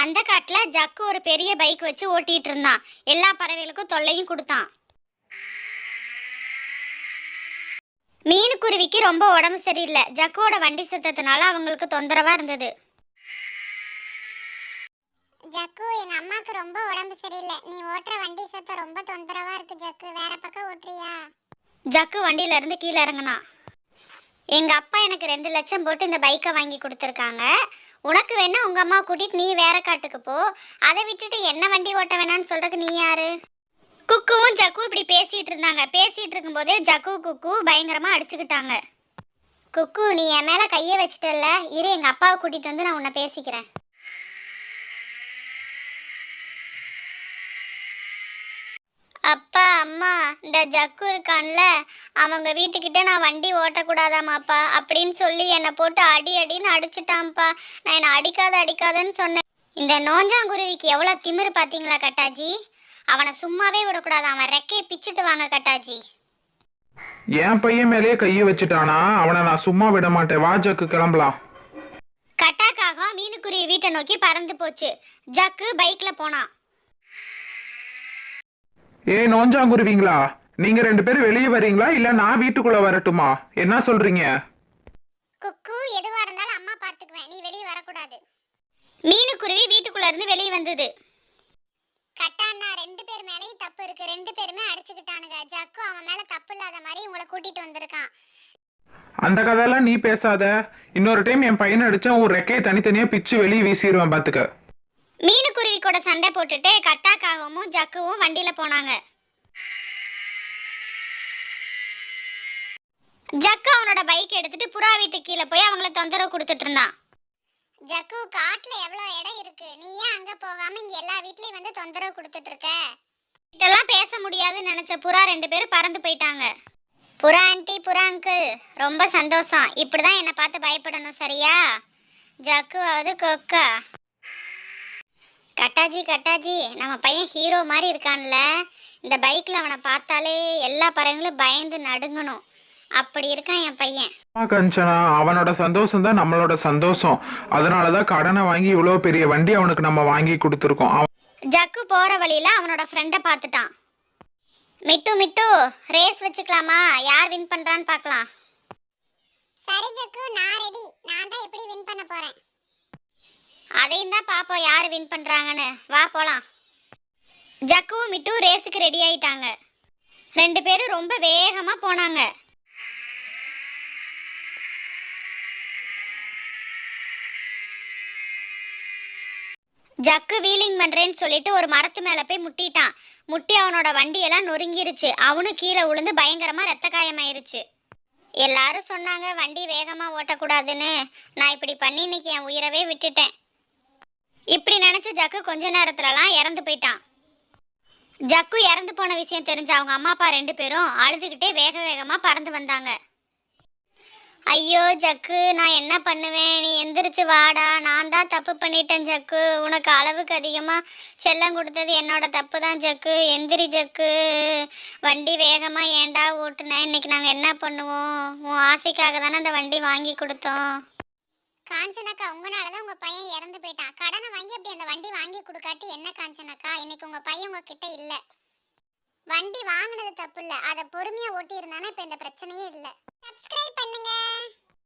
அந்த காட்டுல ஜக்கு ஒரு பெரிய பைக் வச்சு ஓட்டிட்டு இருந்தான். எல்லா பறவைகளுக்கும் தொல்லையும் கொடுத்தான். மீனுக்குருவிக்கு ரொம்ப உடம்பு சரியில்லை. ஜக்குவோட வண்டி சத்தத்தினால அவங்களுக்கு தொந்தரவா இருந்தது. ஜக்கு, எங்க அம்மாக்கு ரொம்ப உடம்பு சரியில்லை. நீ ஓட்டுற வண்டி சத்தம் ரொம்ப தொந்தரவா இருக்கு ஜக்கு. வேற பக்கம் ஓட்டுறியா? ஜக்கு வண்டியில இருந்து கீழே இறங்கினான். எங்க அப்பா எனக்கு 2 லட்சம் போட்டு இந்த பைக்கை வாங்கி கொடுத்துருக்காங்க. உனக்கு வேணா உங்க அம்மா கூட்டிட்டு நீ வேற காட்டுக்கு போ. அதை விட்டுட்டு என்ன வண்டி ஓட்ட வேணான்னு சொல்றதுக்கு நீ யாரு? குக்குவும் ஜக்கு இப்படி பேசிட்டு இருந்தாங்க. பேசிட்டு இருக்கும்போதே ஜக்கு குக்கு பயங்கரமா அடிச்சுக்கிட்டாங்க. குக்கு, நீ என் மேல கையை வச்சிட்டல்ல, இரு எங்க அப்பாவை கூட்டிட்டு வந்து நான் உன்னை பேசிக்கிறேன். அப்பா, அம்மா, இந்த ஜக்கு இருக்கான்ல, அவங்க வீட்டுக்கிட்ட நான் வண்டி ஓட்டக்கூடாதாமாப்பா அப்படின்னு சொல்லி என்னை போட்டு அடி அடின்னு அடிச்சுட்டான்ப்பா. நான் என்னை அடிக்காதன்னு சொன்னேன். இந்த நோஞ்சாங்குருவிக்கு எவ்வளோ திமிரு பார்த்தீங்களா கட்டாஜி? அவனை சும்மாவே விடக்கூடாது. அவன் ரெக்கையை பிச்சுட்டு வாங்க கட்டாஜி. என் பையன் மேலேயே கையை வச்சுட்டானா? அவனை நான் சும்மா விட மாட்டேன். வா ஜக்கு, கிளம்பலாம். கட்டாக்காக மீனுக்குருவி வீட்டை நோக்கி பறந்து போச்சு. ஜக்கு பைக்ல போனான். நோஞ்சாங்குருவீங்களா, நீங்க 2 பேரும் வெளியே வரீங்களா இல்ல நான் வீட்டுக்குள்ள வரட்டுமா? என்ன சொல்றீங்க? குக்கு, எதுவா இருந்தாலும் அம்மா பாத்துக்குவேன். நீ வெளியே வரக்கூடாது. மீனுக்குருவி வீட்டுக்குள்ள இருந்து வெளியே வந்தது. கட்டாண்ணா, 2 பேர் மேலேயும் தப்பு இருக்கு. 2 பேருமே அடிச்சுக்கிட்டானுங்க. ஜக்கு அவன் மேல தப்பு இல்லாத மாதிரி உங்களை கூட்டிட்டு வந்திருக்கான். அந்த கதையெல்லாம் நீ பேசாத. இன்னொரு டைம் என் பையனை அடிச்சா உன் ரெக்கையை தனித்தனியா பிச்சு வெளியே வீசிடுவேன் பாத்துக்க. மீனுக்குருவி கூட சண்டை போட்டுட்டு கட்டாக்காகவும் ஜக்குவும் வண்டியில போனாங்க. ஜக்கு அவனோட பைக் எடுத்துட்டு புறா வீட்டுக்கு கீழே போய் அவங்கள தொந்தரவு கொடுத்துட்டு இருந்தான். ஜக்கு, காட்டுல எவ்வளவு இடம் இருக்கு. நீ ஏன் அங்க போகாம இங்க எல்லா வீட்லயும் வந்து தொந்தரவு கொடுத்துட்டு இருக்க? இதெல்லாம் பேச முடியாதுன்னு நினைச்ச புறா 2 பேரும் பறந்து போயிட்டாங்க. புறா ஆண்டி, புறா அங்கிள், ரொம்ப சந்தோஷம். இப்படிதான் என்னை பார்த்து பயப்படணும், சரியா? ஜக்குவாவது கொக்கா. கட்டாஜி, நம்ம பையன் ஹீரோ மாதிரி இருக்கான்ல. இந்த பைக்கில் அவனை பார்த்தாலே எல்லா பறவைங்களும் பயந்து நடுங்கணும். அப்படி இருக்கான் என் பையன். கஞ்சனா, அவனோட சந்தோஷம் தான் நம்மளோட சந்தோஷம். அதனாலதான் கடனை வாங்கி இவ்வளவு பெரிய வண்டி அவனுக்கு நம்ம வாங்கி கொடுத்துருக்கோம். ஜக்கு போற வழியில அவனோட ஃப்ரெண்டை பார்த்துட்டான். மிட்டு ரேஸ் வச்சுக்கலாமா? யார் வின் பண்றான்னு பார்க்கலாம். சரி ஜக்கு, நான் ரெடி. நான் தான் எப்படி வின் பண்ண போறேன். அதையும் தான் பாப்போம் யார் வின் பண்றாங்கன்னு. வா போலாம். ஜக்குவும் மிட்டு ரேஸுக்கு ரெடி ஆயிட்டாங்க. 2 பேரும் ரொம்ப வேகமா போனாங்க. ஜக்கு வீலிங் பண்றேன்னு சொல்லிட்டு ஒரு மரத்து மேல போய் முட்டிட்டான். முட்டி அவனோட வண்டியெல்லாம் நொறுங்கிருச்சு. அவனும் கீழே விழுந்து பயங்கரமா ரத்த காயமாயிருச்சு. எல்லாரும் சொன்னாங்க வண்டி வேகமா ஓட்டக்கூடாதுன்னு. நான் இப்படி பண்ணி இன்னைக்கு என் உயிரவே விட்டுட்டேன். இப்படி நினைச்ச ஜக்கு கொஞ்ச நேரத்துலலாம் இறந்து போயிட்டான். ஜக்கு இறந்து போன விஷயம் தெரிஞ்ச அவங்க அம்மா அப்பா 2 பேரும் அழுதுகிட்டே வேக வேகமா பறந்து வந்தாங்க. ஐயோ ஜக்கு, நான் என்ன பண்ணுவேன்? நீ எந்திரிச்சு வாடா. நான் தான் தப்பு பண்ணிட்டேன் ஜக்கு. உனக்கு அளவுக்கு அதிகமாக செல்லம் கொடுத்தது என்னோட தப்பு தான் ஜக்கு. எந்திரி ஜக்கு. வண்டி வேகமாக ஏன்டா ஓட்டுனேன்? இன்னைக்கு நாங்கள் என்ன பண்ணுவோம்? உன் ஆசைக்காக தானே அந்த வண்டி வாங்கி கொடுத்தோம். காஞ்சனாக்கா, உங்களாலதான் உங்க பையன் இறந்து போயிட்டான். கடனை வாங்கி அப்படி அந்த வண்டி வாங்கி கொடுக்காட்டி என்ன காஞ்சனாக்கா? இன்னைக்கு உங்க பையன் உங்ககிட்ட இல்ல. வண்டி வாங்கினது தப்பு இல்ல. அதை பொறுமையா ஓட்டி இருந்தானா இப்ப இந்த பிரச்சனையே இல்ல. சப்ஸ்கிரைப் பண்ணுங்க.